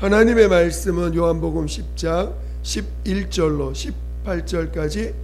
하나님의 말씀은 요한복음 10장 11절로 18절까지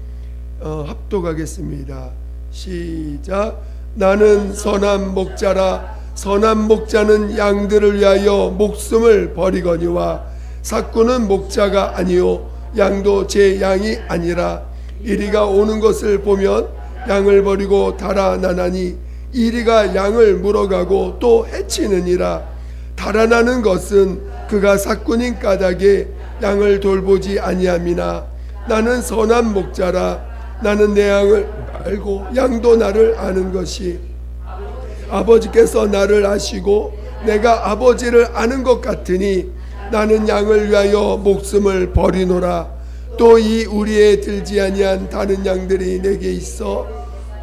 합독하겠습니다. 시작. 나는 선한 목자라. 선한 목자는 양들을 위하여 목숨을 버리거니와 삭구는 목자가 아니요 양도 제 양이 아니라 이리가 오는 것을 보면 양을 버리고 달아나나니 이리가 양을 물어가고 또 해치느니라. 달아나는 것은 그가 삭군인 까닭에 양을 돌보지 아니함이나 나는 선한 목자라. 나는 내 양을 알고 양도 나를 아는 것이 아버지께서 나를 아시고 내가 아버지를 아는 것 같으니 나는 양을 위하여 목숨을 버리노라. 또 이 우리에 들지 아니한 다른 양들이 내게 있어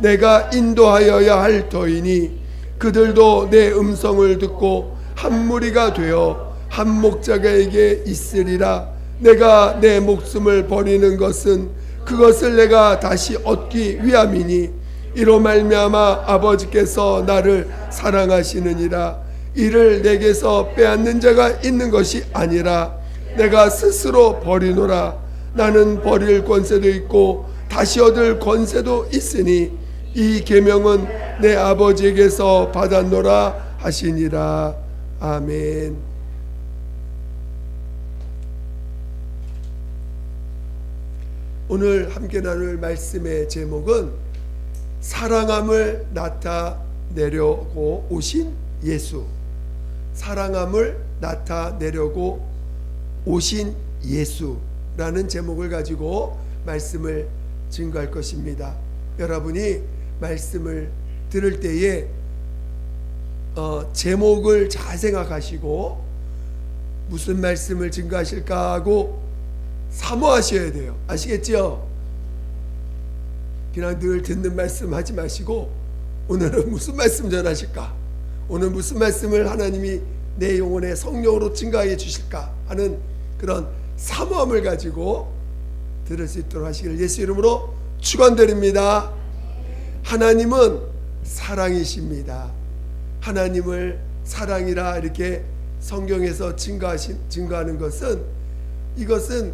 내가 인도하여야 할 터이니 그들도 내 음성을 듣고 한 무리가 되어 한 목자에게 있으리라. 내가 내 목숨을 버리는 것은 그것을 내가 다시 얻기 위함이니 이로 말미암아 아버지께서 나를 사랑하시느니라. 이를 내게서 빼앗는 자가 있는 것이 아니라 내가 스스로 버리노라. 나는 버릴 권세도 있고 다시 얻을 권세도 있으니 이 계명은 내 아버지에게서 받았노라 하시니라. 아멘. 오늘 함께 나눌 말씀의 제목은 사랑함을 나타내려고 오신 예수. 사랑함을 나타내려고 오신 예수라는 제목을 가지고 말씀을 증거할 것입니다. 여러분이 말씀을 들을 때에 제목을 잘 생각하시고 무슨 말씀을 증거하실까 하고 사모하셔야 돼요. 아시겠죠? 그냥 늘 듣는 말씀 하지 마시고 오늘은 무슨 말씀 전하실까? 오늘 무슨 말씀을 하나님이 내 영혼의 성령으로 증거해 주실까 하는 그런 사모함을 가지고 들을 수 있도록 하시기를 예수 이름으로 축원드립니다. 하나님은 사랑이십니다. 하나님을 사랑이라 이렇게 성경에서 증거하는 것은 이것은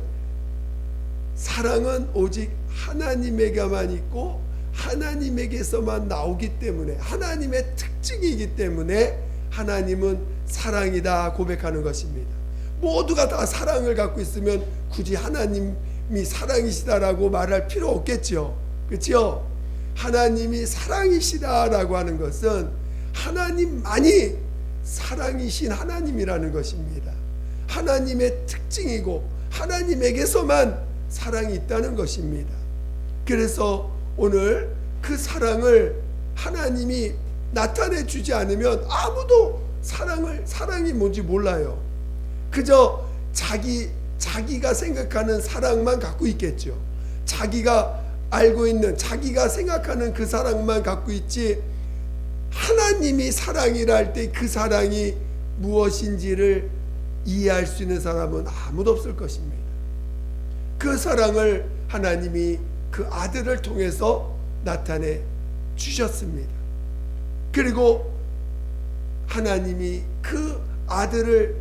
사랑은 오직 하나님에게만 있고 하나님에게서만 나오기 때문에 하나님의 특징이기 때문에 하나님은 사랑이다 고백하는 것입니다. 모두가 다 사랑을 갖고 있으면 굳이 하나님이 사랑이시다라고 말할 필요 없겠죠. 그렇죠? 하나님이 사랑이시다라고 하는 것은 하나님만이 사랑이신 하나님이라는 것입니다. 하나님의 특징이고 하나님에게서만 사랑이 있다는 것입니다. 그래서 오늘 그 사랑을 하나님이 나타내 주지 않으면 아무도 사랑이 뭔지 몰라요. 그저 자기가 생각하는 사랑만 갖고 있겠죠. 자기가 알고 있는 자기가 생각하는 그 사랑만 갖고 있지 하나님이 사랑이라 할 때 그 사랑이 무엇인지를 이해할 수 있는 사람은 아무도 없을 것입니다. 그 사랑을 하나님이 그 아들을 통해서 나타내 주셨습니다. 그리고 하나님이 그 아들을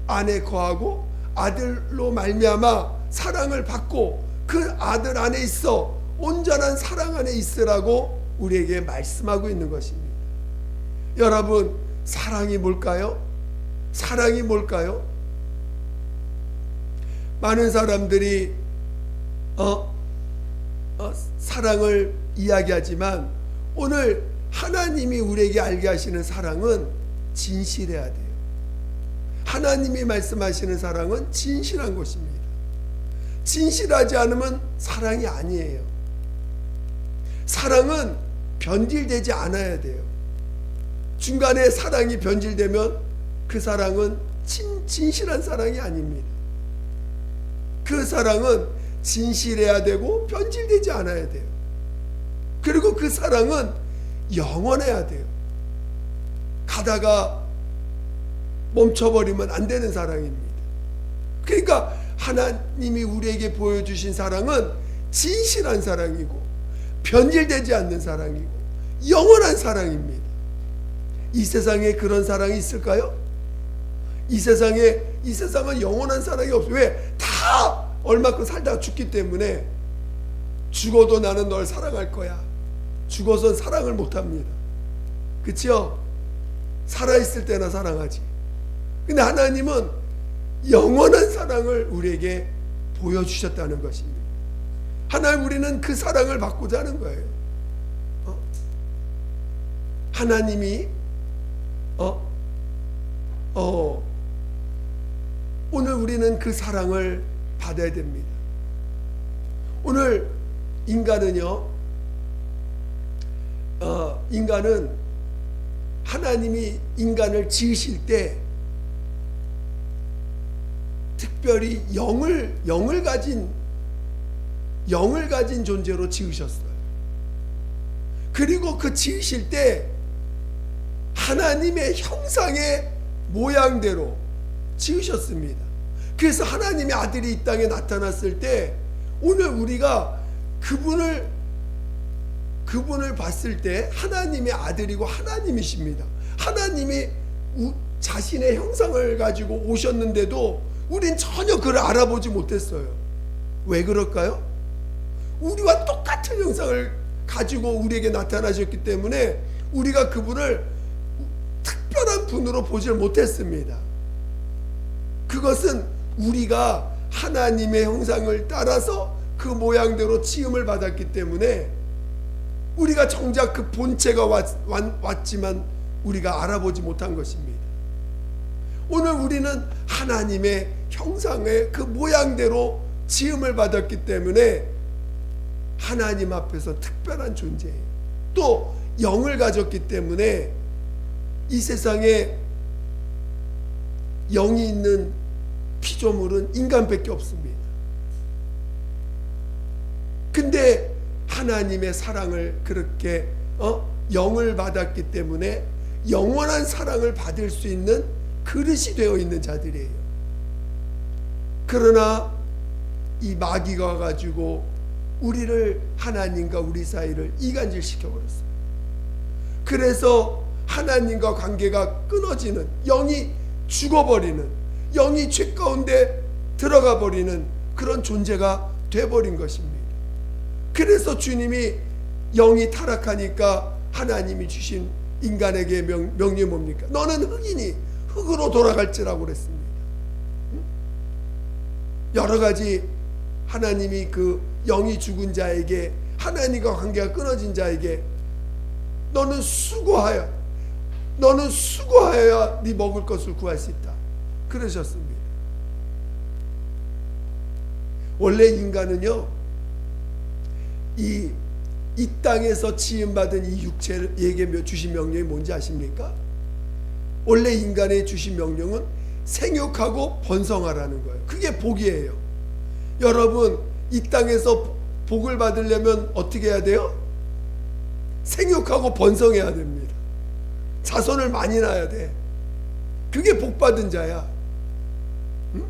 안에 거하고 아들로 말미암아 사랑을 받고 그 아들 안에 있어 온전한 사랑 안에 있으라고 우리에게 말씀하고 있는 것입니다. 여러분, 사랑이 뭘까요? 사랑이 뭘까요? 많은 사람들이 사랑을 이야기하지만 오늘 하나님이 우리에게 알게 하시는 사랑은 진실해야 돼요. 하나님이 말씀하시는 사랑은 진실한 것입니다. 진실하지 않으면 사랑이 아니에요. 사랑은 변질되지 않아야 돼요. 중간에 사랑이 변질되면 그 사랑은 진실한 사랑이 아닙니다. 그 사랑은 진실해야 되고 변질되지 않아야 돼요. 그리고 그 사랑은 영원해야 돼요. 가다가 멈춰버리면 안 되는 사랑입니다. 그러니까 하나님이 우리에게 보여주신 사랑은 진실한 사랑이고 변질되지 않는 사랑이고 영원한 사랑입니다. 이 세상에 그런 사랑이 있을까요? 이 세상에 이 세상은 영원한 사랑이 없어요. 왜? 다 얼마큼 살다가 죽기 때문에. 죽어도 나는 널 사랑할 거야. 죽어선 사랑을 못합니다. 그치요? 살아있을 때나 사랑하지. 근데 하나님은 영원한 사랑을 우리에게 보여주셨다는 것입니다. 하나님, 우리는 그 사랑을 받고자 하는 거예요. 하나님이 오늘 우리는 그 사랑을 받아야 됩니다. 오늘 인간은요, 인간은 하나님이 인간을 지으실 때 특별히 영을 가진 존재로 지으셨어요. 그리고 그 지으실 때 하나님의 형상의 모양대로 지으셨습니다. 그래서 하나님의 아들이 이 땅에 나타났을 때 오늘 우리가 그분을 봤을 때 하나님의 아들이고 하나님이십니다. 하나님이 자신의 형상을 가지고 오셨는데도 우린 전혀 그를 알아보지 못했어요. 왜 그럴까요? 우리와 똑같은 형상을 가지고 우리에게 나타나셨기 때문에 우리가 그분을 특별한 분으로 보질 못했습니다. 그것은 우리가 하나님의 형상을 따라서 그 모양대로 지음을 받았기 때문에 우리가 정작 그 본체가 왔지만 우리가 알아보지 못한 것입니다. 오늘 우리는 하나님의 형상의 그 모양대로 지음을 받았기 때문에 하나님 앞에서 특별한 존재예요. 또 영을 가졌기 때문에 이 세상에 영이 있는 피조물은 인간밖에 없습니다. 근데 하나님의 사랑을 그렇게 영을 받았기 때문에 영원한 사랑을 받을 수 있는 그릇이 되어 있는 자들이에요. 그러나 이 마귀가 와가지고 우리를, 하나님과 우리 사이를 이간질 시켜버렸어요. 그래서 하나님과 관계가 끊어지는, 영이 죽어버리는, 영이 죄 가운데 들어가 버리는 그런 존재가 돼버린 것입니다. 그래서 주님이 영이 타락하니까 하나님이 주신 인간에게 명령이 뭡니까? 너는 흙이니 흙으로 돌아갈지라고 그랬습니다. 여러 가지 하나님이 그 영이 죽은 자에게, 하나님과 관계가 끊어진 자에게 너는 수고하여야 네 먹을 것을 구할 수 있다 그러셨습니다. 원래 인간은요, 이 땅에서 지음받은 이 육체에게 주신 명령이 뭔지 아십니까? 원래 인간에 주신 명령은 생육하고 번성하라는 거예요. 그게 복이에요. 여러분, 이 땅에서 복을 받으려면 어떻게 해야 돼요? 생육하고 번성해야 됩니다. 자손을 많이 낳아야 돼. 그게 복 받은 자야. 응?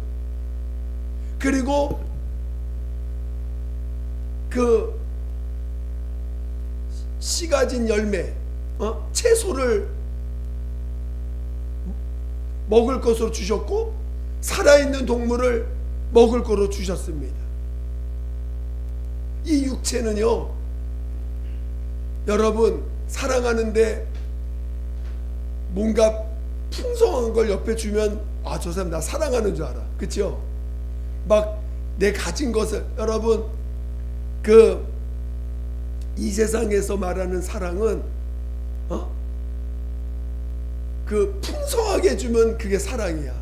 그리고 그 씨 가진 열매, 채소를 먹을 것으로 주셨고 살아있는 동물을 먹을 것으로 주셨습니다. 이 육체는요, 여러분, 사랑하는데 뭔가 풍성한 걸 옆에 주면 저 사람 나 사랑하는 줄 알아. 그렇죠? 막 내 가진 것을, 여러분, 이 세상에서 말하는 사랑은 그 풍성하게 주면 그게 사랑이야.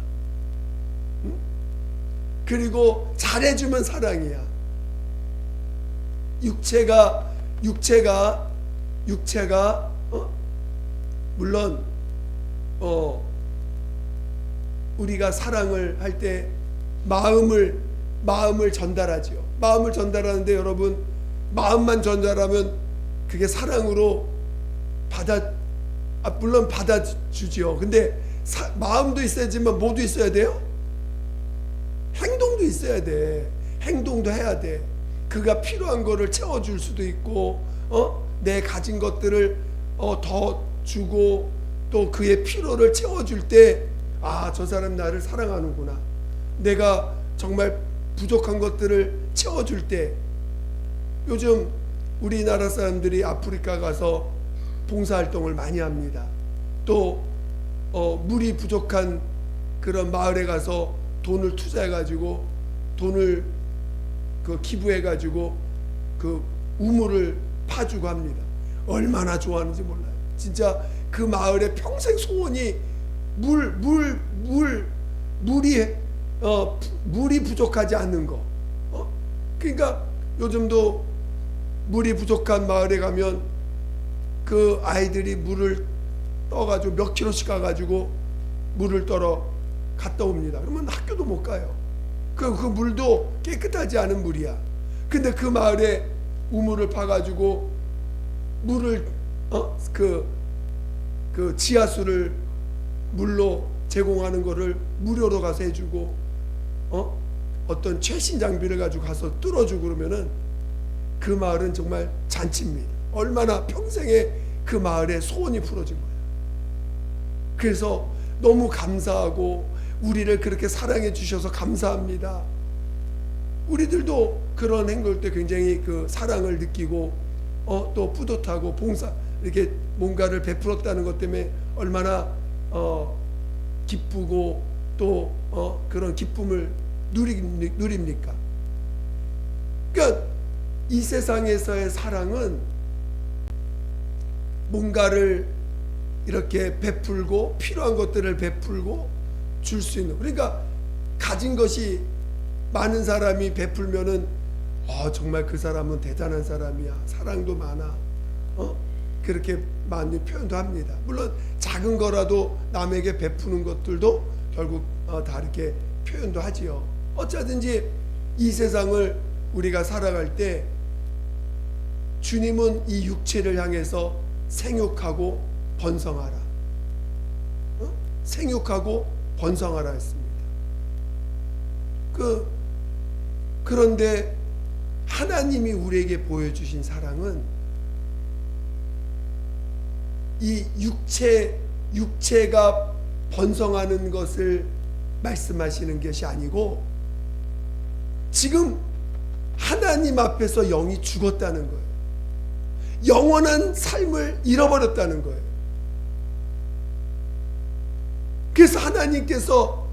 응? 그리고 잘해주면 사랑이야. 육체가 물론 우리가 사랑을 할 때 마음을 전달하지요. 마음을 전달하는데 여러분, 마음만 전달하면 그게 사랑으로 물론 받아주지요. 근데 마음도 있어야지만 뭐도 있어야 돼요? 행동도 있어야 돼. 행동도 해야 돼. 그가 필요한 거를 채워줄 수도 있고, 내 가진 것들을 더 주고 또 그의 필요를 채워줄 때 아, 저 사람 나를 사랑하는구나. 내가 정말 부족한 것들을 채워줄 때, 요즘 우리나라 사람들이 아프리카 가서 봉사활동을 많이 합니다. 또 물이 부족한 그런 마을에 가서 돈을 투자해가지고 돈을 기부해가지고 그 우물을 파주고 합니다. 얼마나 좋아하는지 몰라요. 진짜 그 마을의 평생 소원이 물이 부족하지 않는 거. 그러니까 요즘도 물이 부족한 마을에 가면 그 아이들이 물을 떠가지고 몇 킬로씩 가가지고 물을 떠러 갔다 옵니다. 그러면 학교도 못 가요. 그 물도 깨끗하지 않은 물이야. 근데 그 마을에 우물을 파가지고 물을 그 지하수를 물로 제공하는 거를 무료로 가서 해주고 어떤 최신 장비를 가지고 가서 뚫어주고 그러면은 그 마을은 정말 잔치입니다. 얼마나 평생에 그 마을의 소원이 풀어진 거예요. 그래서 너무 감사하고 우리를 그렇게 사랑해 주셔서 감사합니다. 우리들도 그런 행동 때 굉장히 그 사랑을 느끼고 또 뿌듯하고 봉사 이렇게 뭔가를 베풀었다는 것 때문에 얼마나 기쁘고 또 그런 기쁨을 누립니까? 그러니까 이 세상에서의 사랑은 뭔가를 이렇게 베풀고 필요한 것들을 베풀고 줄 수 있는, 그러니까 가진 것이 많은 사람이 베풀면은 정말 그 사람은 대단한 사람이야, 사랑도 많아, 그렇게 많이 표현도 합니다. 물론 작은 거라도 남에게 베푸는 것들도 결국 다 이렇게 표현도 하지요. 어쩌든지 이 세상을 우리가 살아갈 때 주님은 이 육체를 향해서 생육하고 번성하라, 생육하고 번성하라 했습니다. 그런데 하나님이 우리에게 보여주신 사랑은 이 육체가 번성하는 것을 말씀하시는 것이 아니고 지금 하나님 앞에서 영이 죽었다는 거예요. 영원한 삶을 잃어버렸다는 거예요. 그래서 하나님께서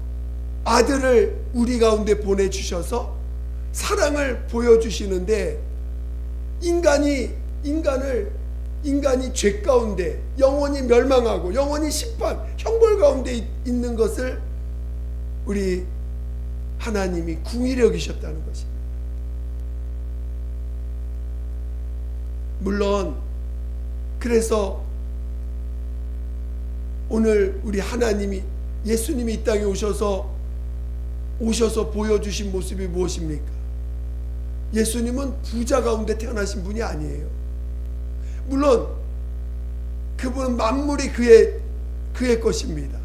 아들을 우리 가운데 보내주셔서 사랑을 보여주시는데 인간이 죄 가운데 영원히 멸망하고 영원히 심판, 형벌 가운데 있는 것을 우리 하나님이 궁일히 여기셨다는 것입니다. 물론 그래서 오늘 우리 하나님이 예수님이 이 땅에 오셔서 보여주신 모습이 무엇입니까? 예수님은 부자 가운데 태어나신 분이 아니에요. 물론 그분은 만물이 그의 것입니다.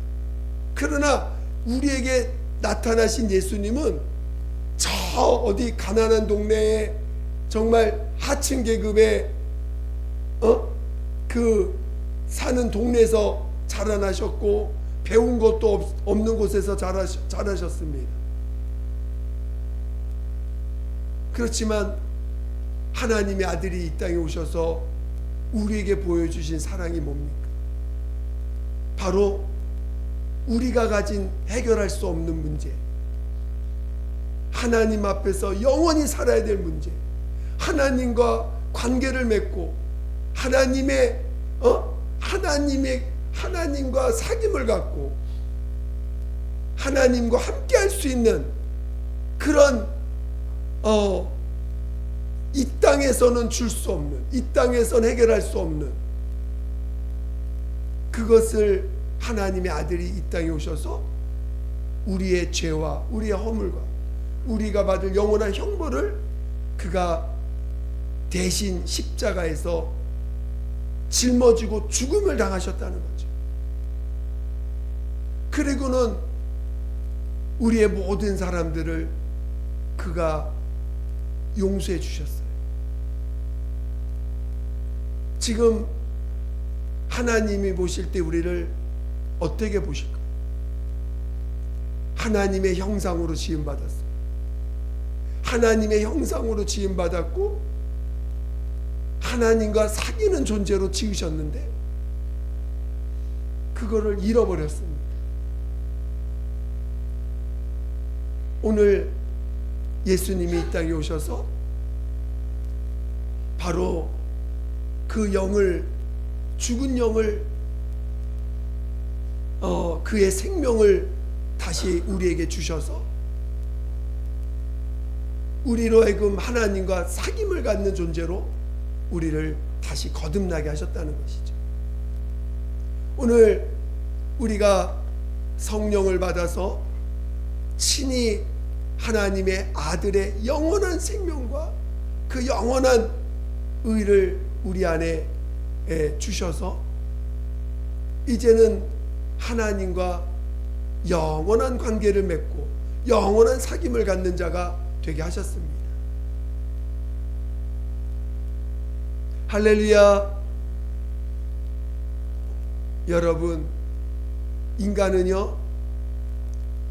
그러나 우리에게 나타나신 예수님은 저 어디 가난한 동네에 정말 하층 계급의 그 사는 동네에서 자라나셨고 배운 것도 없는 곳에서 자라셨습니다. 그렇지만 하나님의 아들이 이 땅에 오셔서 우리에게 보여주신 사랑이 뭡니까? 바로 우리가 가진 해결할 수 없는 문제, 하나님 앞에서 영원히 살아야 될 문제, 하나님과 관계를 맺고 하나님과 사귐을 갖고 하나님과 함께 할 수 있는 그런 이 땅에서는 줄 수 없는, 이 땅에서는 해결할 수 없는 그것을 하나님의 아들이 이 땅에 오셔서 우리의 죄와 우리의 허물과 우리가 받을 영원한 형벌을 그가 대신 십자가에서 짊어지고 죽음을 당하셨다는 거죠. 그리고는 우리의 모든 사람들을 그가 용서해 주셨어요. 지금 하나님이 보실 때 우리를 어떻게 보실까요? 하나님의 형상으로 지음받았어요. 하나님의 형상으로 지음받았고 하나님과 사귀는 존재로 지으셨는데 그거를 잃어버렸습니다. 오늘 예수님이 이 땅에 오셔서 바로 그 영을, 죽은 영을, 그의 생명을 다시 우리에게 주셔서 우리로 하여금 하나님과 사귐을 갖는 존재로 우리를 다시 거듭나게 하셨다는 것이죠. 오늘 우리가 성령을 받아서 친히 하나님의 아들의 영원한 생명과 그 영원한 의를 우리 안에 주셔서 이제는 하나님과 영원한 관계를 맺고 영원한 사귐을 갖는 자가 되게 하셨습니다. 할렐루야. 여러분, 인간은요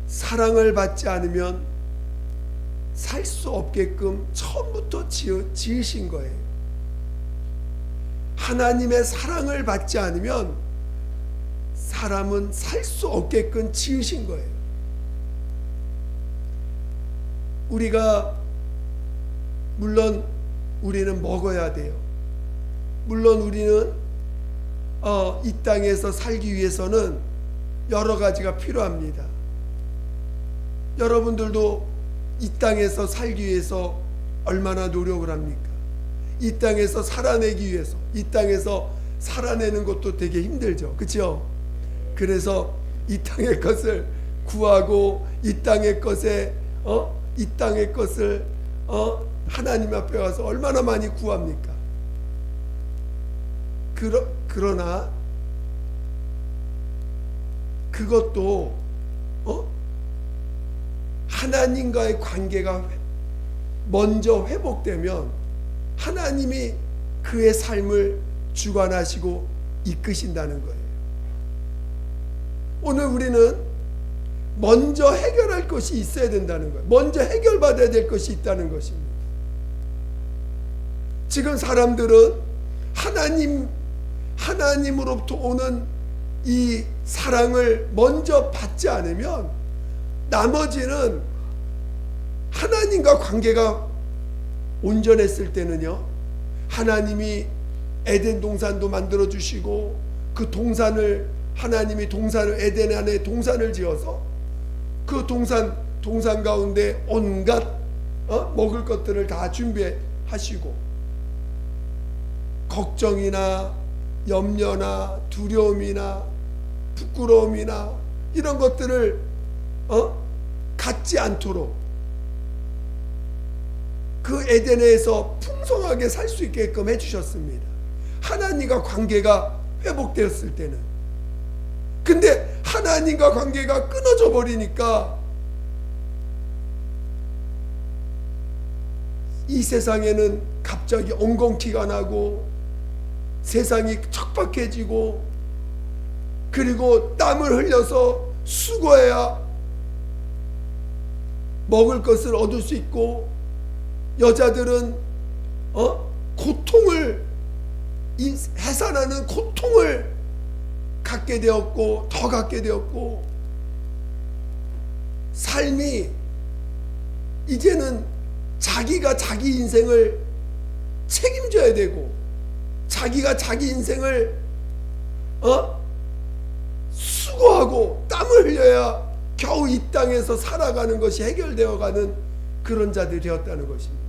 사랑을 받지 않으면 살 수 없게끔 처음부터 지으신 거예요. 하나님의 사랑을 받지 않으면 사람은 살 수 없게끔 지으신 거예요. 우리가 물론 우리는 먹어야 돼요. 물론 우리는 이 땅에서 살기 위해서는 여러 가지가 필요합니다. 여러분들도 이 땅에서 살기 위해서 얼마나 노력을 합니까? 이 땅에서 살아내기 위해서, 이 땅에서 살아내는 것도 되게 힘들죠. 그렇죠? 그래서 이 땅의 것을 구하고 이 땅의 것에 이 땅의 것을 하나님 앞에 와서 얼마나 많이 구합니까? 그러나 그것도 하나님과의 관계가 먼저 회복되면 하나님이 그의 삶을 주관하시고 이끄신다는 거예요. 오늘 우리는 먼저 해결할 것이 있어야 된다는 거예요. 먼저 해결받아야 될 것이 있다는 것입니다. 지금 사람들은 하나님으로부터 오는 이 사랑을 먼저 받지 않으면 나머지는 하나님과 관계가 온전했을 때는요, 하나님이 에덴 동산도 만들어 주시고 그 동산을 하나님이 에덴 안에 동산을 지어서 그 동산 가운데 온갖 먹을 것들을 다 준비하시고 걱정이나 염려나 두려움이나 부끄러움이나 이런 것들을 갖지 않도록 그 에덴에서 풍성하게 살 수 있게끔 해주셨습니다. 하나님과 관계가 회복되었을 때는. 근데 하나님과 관계가 끊어져 버리니까 이 세상에는 갑자기 엉겅퀴가 나고 세상이 척박해지고 그리고 땀을 흘려서 수고해야 먹을 것을 얻을 수 있고 여자들은 고통을 해산하는 고통을 갖게 되었고 더 갖게 되었고 삶이 이제는 자기가 자기 인생을 책임져야 되고 자기가 자기 인생을 수고하고 땀을 흘려야 겨우 이 땅에서 살아가는 것이 해결되어가는 그런 자들이 되었다는 것입니다.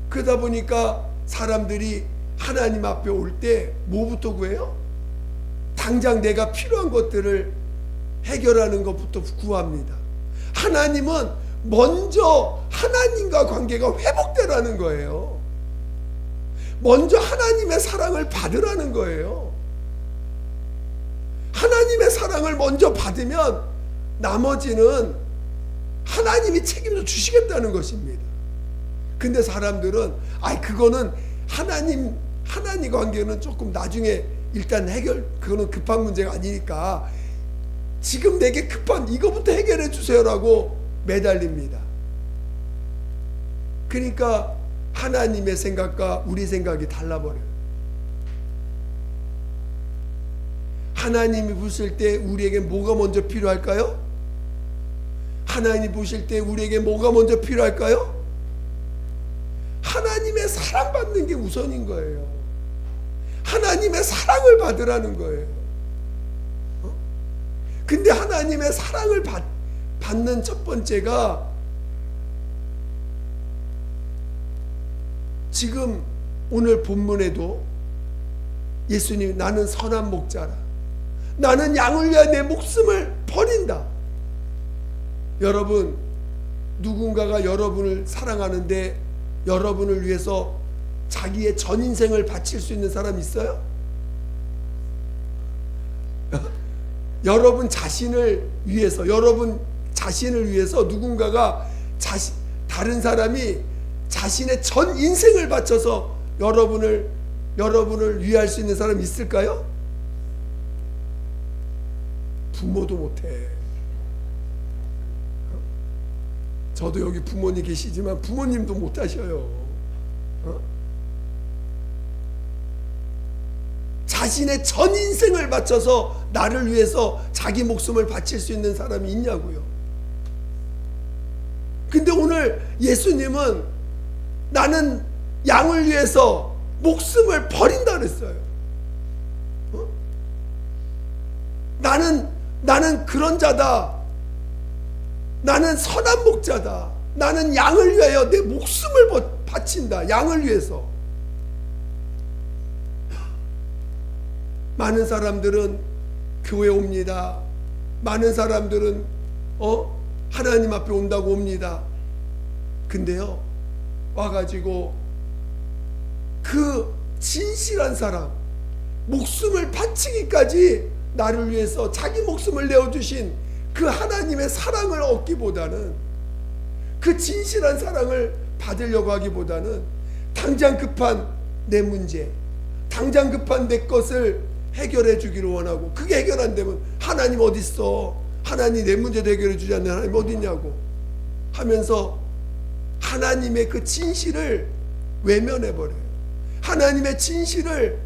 그러다 보니까 사람들이 하나님 앞에 올 때 뭐부터 구해요? 당장 내가 필요한 것들을 해결하는 것부터 구합니다. 하나님은 먼저 하나님과 관계가 회복되라는 거예요. 먼저 하나님의 사랑을 받으라는 거예요. 하나님의 사랑을 먼저 받으면 나머지는 하나님이 책임져 주시겠다는 것입니다. 근데 사람들은 그거는 하나님 관계는 조금 나중에 일단 그거는 급한 문제가 아니니까 지금 내게 급한 이거부터 해결해 주세요라고 매달립니다. 그러니까 하나님의 생각과 우리 생각이 달라버려요. 하나님이 보실 때 우리에게 뭐가 먼저 필요할까요? 하나님이 보실 때 우리에게 뭐가 먼저 필요할까요? 하나님의 사랑받는 게 우선인 거예요. 하나님의 사랑을 받으라는 거예요. 근데 하나님의 사랑을 받는 첫 번째가 지금 오늘 본문에도 예수님이 나는 선한 목자라, 나는 양을 위하여 내 목숨을 버린다. 여러분, 누군가가 여러분을 사랑하는데 여러분을 위해서 자기의 전 인생을 바칠 수 있는 사람 있어요? 여러분 자신을 위해서 누군가가 다른 사람이 자신의 전 인생을 바쳐서 여러분을 위할 수 있는 사람 있을까요? 부모도 못해. 저도 여기 부모님 계시지만 부모님도 못하셔요. 자신의 전 인생을 바쳐서 나를 위해서 자기 목숨을 바칠 수 있는 사람이 있냐고요. 근데 오늘 예수님은 나는 양을 위해서 목숨을 버린다 그랬어요. 나는 그런 자다. 나는 선한 목자다. 나는 양을 위하여 내 목숨을 바친다. 양을 위해서. 많은 사람들은 교회 옵니다. 많은 사람들은 하나님 앞에 온다고 옵니다. 근데요, 와가지고 그 진실한 사람, 목숨을 바치기까지 나를 위해서 자기 목숨을 내어주신 그 하나님의 사랑을 얻기보다는, 그 진실한 사랑을 받으려고 하기보다는 당장 급한 내 문제, 당장 급한 내 것을 해결해 주기를 원하고, 그게 해결 안 되면 하나님 어디 있어? 하나님 내 문제도 해결해 주지 않는 하나님 어디 있냐고 하면서 하나님의 그 진실을 외면해 버려요. 하나님의 진실을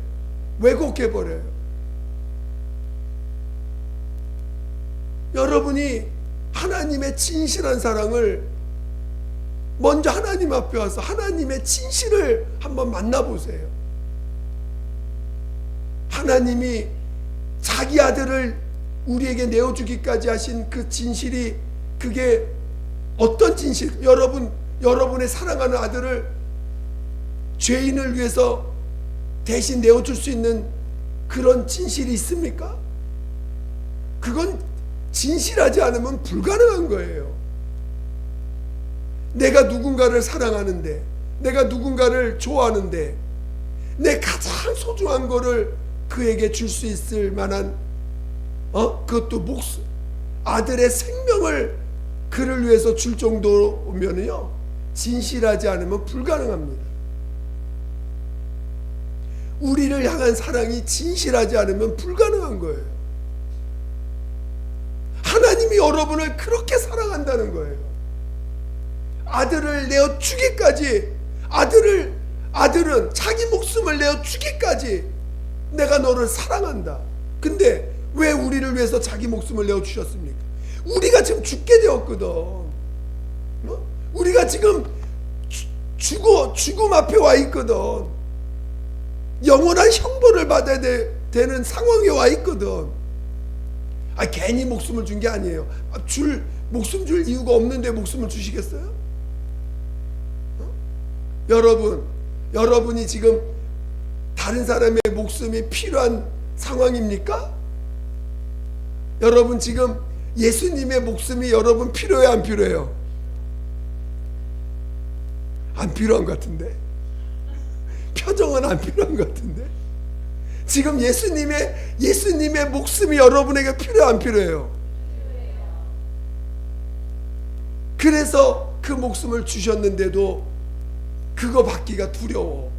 왜곡해 버려요. 여러분이 하나님의 진실한 사랑을 먼저 하나님 앞에 와서 하나님의 진실을 한번 만나보세요. 하나님이 자기 아들을 우리에게 내어주기까지 하신 그 진실이, 그게 어떤 진실? 여러분의 사랑하는 아들을 죄인을 위해서 대신 내어줄 수 있는 그런 진실이 있습니까? 그건 진실하지 않으면 불가능한 거예요. 내가 누군가를 사랑하는데, 내가 누군가를 좋아하는데, 내 가장 소중한 거를 그에게 줄 수 있을 만한 그것도 아들의 생명을 그를 위해서 줄 정도면요, 진실하지 않으면 불가능합니다. 우리를 향한 사랑이 진실하지 않으면 불가능한 거예요. 하나님이 여러분을 그렇게 사랑한다는 거예요. 아들을 내어 주기까지, 아들은 자기 목숨을 내어 주기까지 내가 너를 사랑한다. 근데 왜 우리를 위해서 자기 목숨을 내어 주셨습니까? 우리가 지금 죽게 되었거든. 우리가 지금 죽음 앞에 와 있거든. 영원한 형벌을 받아야 되는 상황에 와 있거든. 괜히 목숨을 준 게 아니에요. 목숨 줄 이유가 없는데 목숨을 주시겠어요? 여러분이 지금 다른 사람의 목숨이 필요한 상황입니까? 여러분 지금 예수님의 목숨이 여러분 필요해요, 안 필요해요? 안 필요한 것 같은데? 표정은 안 필요한 것 같은데? 지금 예수님의 목숨이 여러분에게 필요해요, 안 필요해요? 그래서 그 목숨을 주셨는데도 그거 받기가 두려워.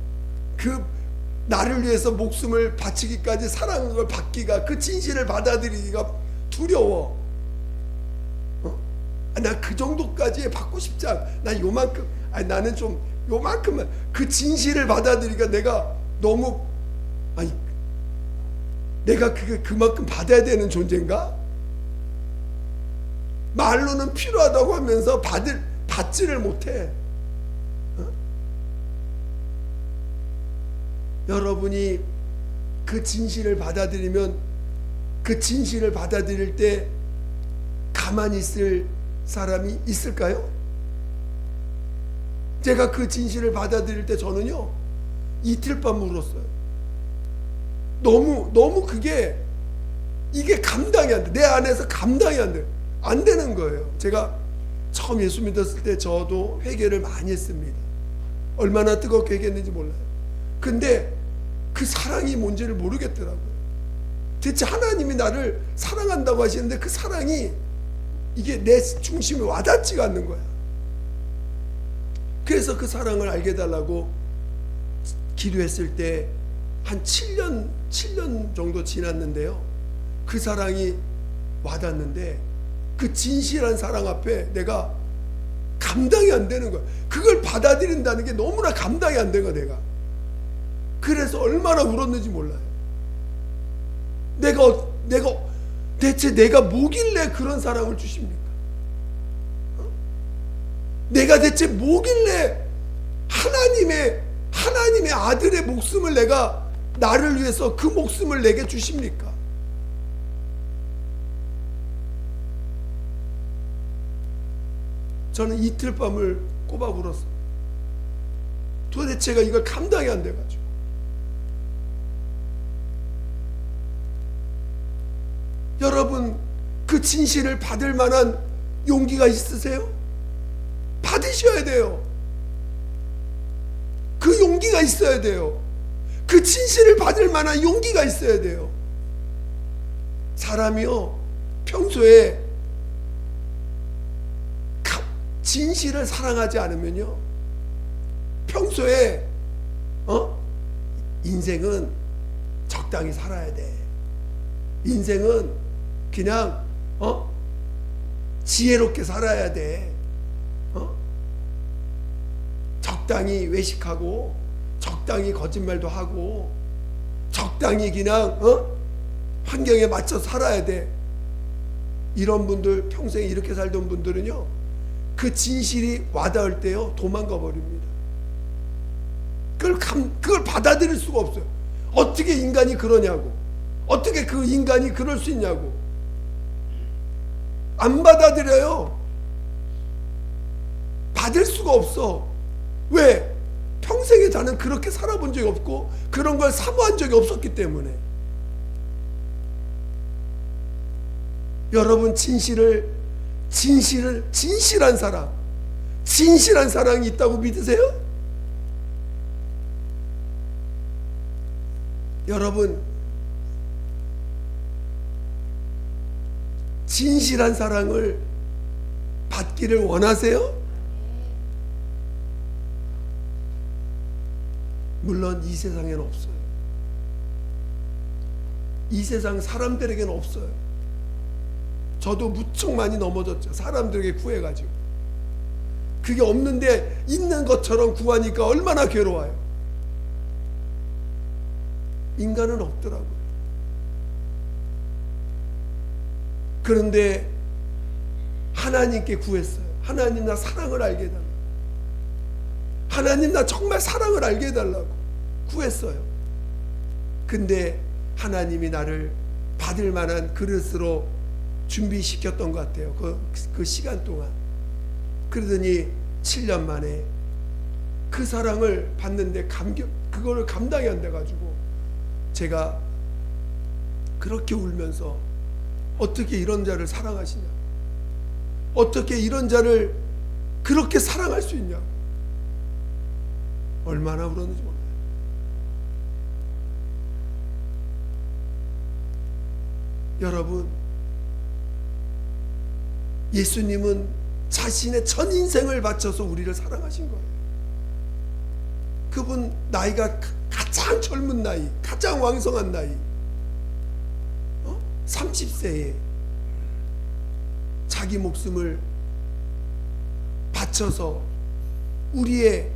나를 위해서 목숨을 바치기까지 사랑을 받기가, 그 진실을 받아들이기가 두려워. 나 그 정도까지 받고 싶지 않아. 나 요만큼, 나는 좀 요만큼만, 그 진실을 받아들이기가 내가 너무, 내가 그만큼 받아야 되는 존재인가? 말로는 필요하다고 하면서 받지를 못해. 여러분이 그 진실을 받아들이면, 그 진실을 받아들일 때 가만히 있을 사람이 있을까요? 제가 그 진실을 받아들일 때 저는요, 이틀 밤 울었어요. 너무 이게 감당이 안 돼. 내 안에서 감당이 안 되는 거예요. 제가 처음 예수 믿었을 때 저도 회개를 많이 했습니다. 얼마나 뜨겁게 회개했는지 몰라요. 근데 그 사랑이 뭔지를 모르겠더라고요. 대체 하나님이 나를 사랑한다고 하시는데 그 사랑이 이게 내 중심에 와닿지가 않는 거야. 그래서 그 사랑을 알게 해달라고 기도했을 때 한 7년 정도 지났는데요, 그 사랑이 와닿는데 그 진실한 사랑 앞에 내가 감당이 안 되는 거야. 그걸 받아들인다는 게 너무나 감당이 안 되는 거야, 내가. 그래서 얼마나 울었는지 몰라요. 대체 내가 뭐길래 그런 사랑을 주십니까? 내가 대체 뭐길래 하나님의 아들의 목숨을 나를 위해서 그 목숨을 내게 주십니까? 저는 이틀 밤을 꼬박 울었어요. 도대체가 이걸 감당이 안 돼가지고. 여러분, 그 진실을 받을 만한 용기가 있으세요? 받으셔야 돼요. 그 용기가 있어야 돼요. 그 진실을 받을 만한 용기가 있어야 돼요. 사람이요, 평소에 진실을 사랑하지 않으면요, 평소에 인생은 적당히 살아야 돼. 인생은 그냥 지혜롭게 살아야 돼. 적당히 외식하고, 적당히 거짓말도 하고, 적당히 그냥 환경에 맞춰 살아야 돼. 이런 분들, 평생 이렇게 살던 분들은요, 그 진실이 와닿을 때요, 도망가 버립니다. 그걸 받아들일 수가 없어요. 어떻게 인간이 그러냐고, 어떻게 그 인간이 그럴 수 있냐고. 안 받아들여요. 받을 수가 없어. 왜? 평생에 나는 그렇게 살아본 적이 없고 그런 걸 사모한 적이 없었기 때문에. 여러분, 진실한 사랑이 있다고 믿으세요? 여러분, 진실한 사랑을 받기를 원하세요? 물론 이 세상에는 없어요. 이 세상 사람들에게는 없어요. 저도 무척 많이 넘어졌죠. 사람들에게 구해가지고. 그게 없는데 있는 것처럼 구하니까 얼마나 괴로워요. 인간은 없더라고요. 그런데 하나님께 구했어요. 하나님, 나 사랑을 알게 해달라고. 하나님, 나 정말 사랑을 알게 해달라고 구했어요. 근데 하나님이 나를 받을 만한 그릇으로 준비시켰던 것 같아요. 그 시간 동안. 그러더니 7년 만에 그 사랑을 받는데 그거를 감당이 안 돼가지고 제가 그렇게 울면서, 어떻게 이런 자를 사랑하시냐, 어떻게 이런 자를 그렇게 사랑할 수 있냐, 얼마나 울었는지 몰라요. 여러분, 예수님은 자신의 전 인생을 바쳐서 우리를 사랑하신 거예요. 그분 나이가 가장 가장 젊은 나이, 가장 왕성한 나이, 30세에 자기 목숨을 바쳐서 우리를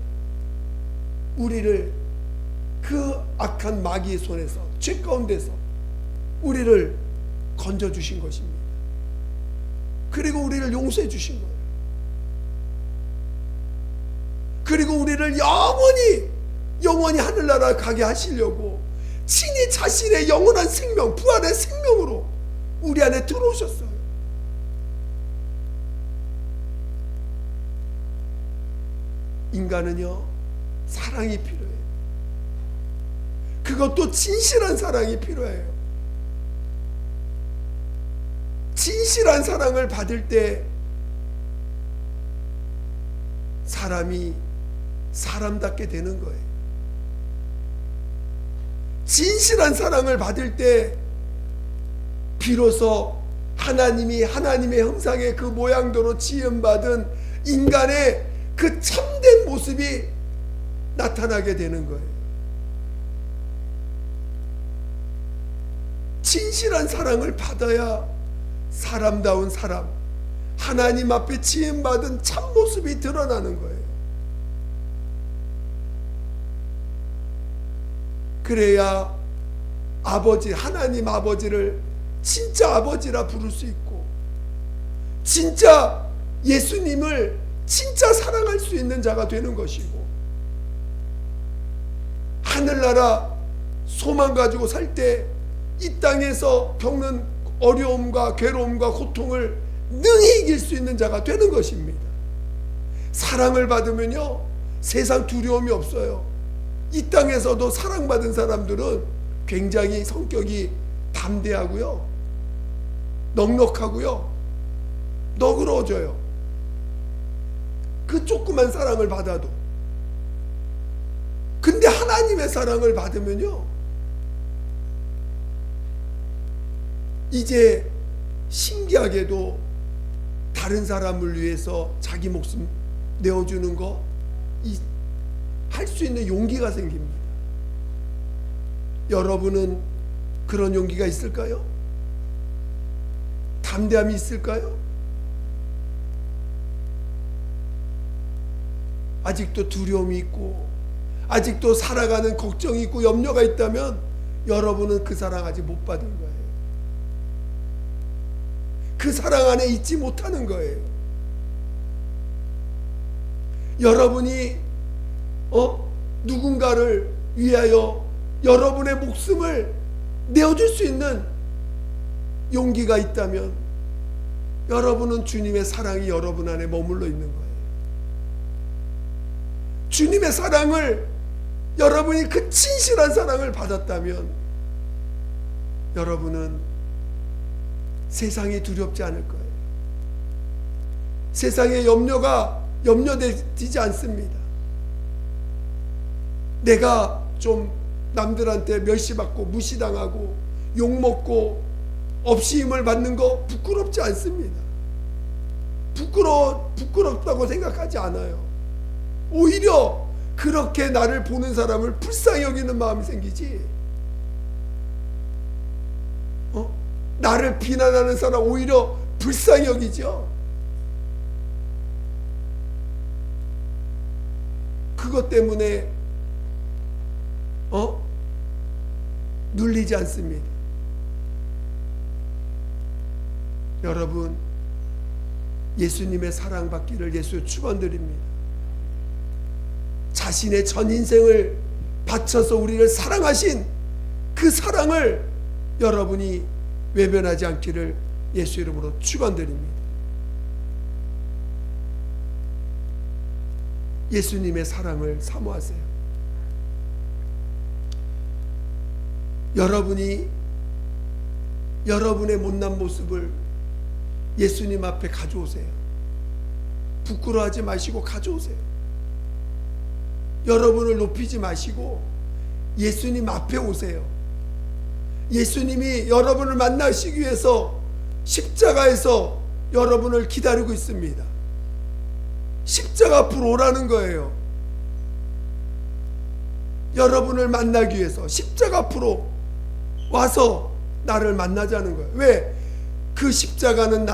그 악한 마귀의 손에서, 죄 가운데서 우리를 건져주신 것입니다. 그리고 우리를 용서해 주신 거예요. 그리고 우리를 영원히 하늘나라 가게 하시려고 친히 자신의 영원한 생명, 부활의 생명으로 우리 안에 들어오셨어요. 인간은요, 사랑이 필요해요. 그것도 진실한 사랑이 필요해요. 진실한 사랑을 받을 때 사람이 사람답게 되는 거예요. 진실한 사랑을 받을 때 비로소 하나님의 형상의 그 모양대로 지음받은 인간의 그 참된 모습이 나타나게 되는 거예요. 진실한 사랑을 받아야 사람다운 사람, 하나님 앞에 지음받은 참모습이 드러나는 거예요. 그래야 하나님 아버지를 진짜 아버지라 부를 수 있고, 진짜 예수님을 진짜 사랑할 수 있는 자가 되는 것이고, 하늘나라 소망 가지고 살 때 이 땅에서 겪는 어려움과 괴로움과 고통을 능히 이길 수 있는 자가 되는 것입니다. 사랑을 받으면요, 세상 두려움이 없어요. 이 땅에서도 사랑받은 사람들은 굉장히 성격이 담대하고요, 넉넉하고요, 너그러워져요. 그 조그만 사랑을 받아도. 근데 하나님의 사랑을 받으면요, 이제 신기하게도 다른 사람을 위해서 자기 목숨 내어주는 거 할 수 있는 용기가 생깁니다. 여러분은 그런 용기가 있을까요? 담대함이 있을까요? 아직도 두려움이 있고, 아직도 살아가는 걱정이 있고 염려가 있다면 여러분은 그 사랑 아직 못 받은 거예요. 그 사랑 안에 있지 못하는 거예요. 여러분이 누군가를 위하여 여러분의 목숨을 내어줄 수 있는 용기가 있다면 여러분은 주님의 사랑이 여러분 안에 머물러 있는 거예요. 주님의 사랑을, 여러분이 그 진실한 사랑을 받았다면 여러분은 세상이 두렵지 않을 거예요. 세상의 염려되지 않습니다. 내가 좀 남들한테 멸시받고 무시당하고 욕먹고 없이임을 받는 거 부끄럽지 않습니다. 부끄럽다고 생각하지 않아요. 오히려 그렇게 나를 보는 사람을 불쌍히 여기는 마음이 생기지, 나를 비난하는 사람 오히려 불쌍히 여기죠. 그것 때문에 눌리지 않습니다. 여러분, 예수님의 사랑받기를 예수 축원드립니다. 자신의 전 인생을 바쳐서 우리를 사랑하신 그 사랑을 여러분이 외면하지 않기를 예수 이름으로 축원드립니다. 예수님의 사랑을 사모하세요. 여러분이 여러분의 못난 모습을 예수님 앞에 가져오세요. 부끄러워하지 마시고 가져오세요. 여러분을 높이지 마시고 예수님 앞에 오세요. 예수님이 여러분을 만나시기 위해서 십자가에서 여러분을 기다리고 있습니다. 십자가 앞으로 오라는 거예요. 여러분을 만나기 위해서 십자가 앞으로 와서 나를 만나자는 거예요. 왜? 그 십자가는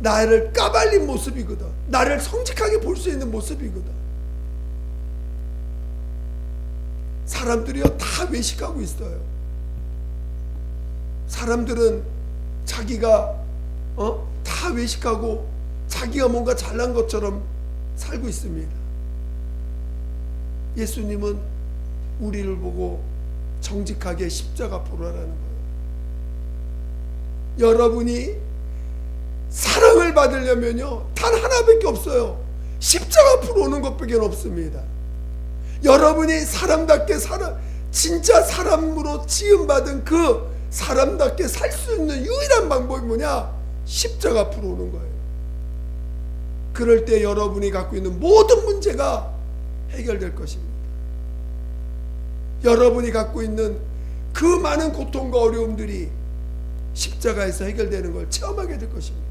나를 까발린 모습이거든. 나를 성직하게 볼 수 있는 모습이거든. 사람들이요 다 외식하고 있어요. 사람들은 자기가 다 외식하고 자기가 뭔가 잘난 것처럼 살고 있습니다. 예수님은 우리를 보고 정직하게 십자가 앞으로 하라는 거예요. 여러분이 사랑을 받으려면요 단 하나밖에 없어요. 십자가 앞으로 오는 것밖에 없습니다. 여러분이 사람답게 진짜 사람으로 지음받은 그 사람답게 살 수 있는 유일한 방법이 뭐냐? 십자가 앞으로 오는 거예요. 그럴 때 여러분이 갖고 있는 모든 문제가 해결될 것입니다. 여러분이 갖고 있는 그 많은 고통과 어려움들이 십자가에서 해결되는 걸 체험하게 될 것입니다.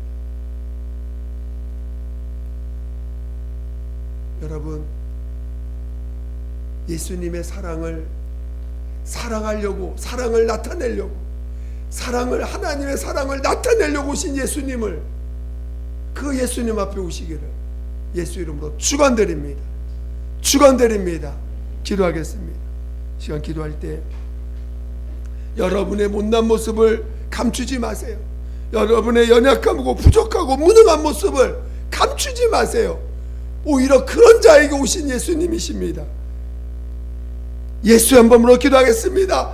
여러분, 예수님의 사랑을 사랑하려고, 사랑을 나타내려고, 하나님의 사랑을 나타내려고 오신 예수님을, 그 예수님 앞에 오시기를 예수 이름으로 축원드립니다. 축원드립니다. 기도하겠습니다. 시간 기도할 때 여러분의 못난 모습을 감추지 마세요. 여러분의 연약하고 부족하고 무능한 모습을 감추지 마세요. 오히려 그런 자에게 오신 예수님이십니다. 예수 한 번으로 기도하겠습니다.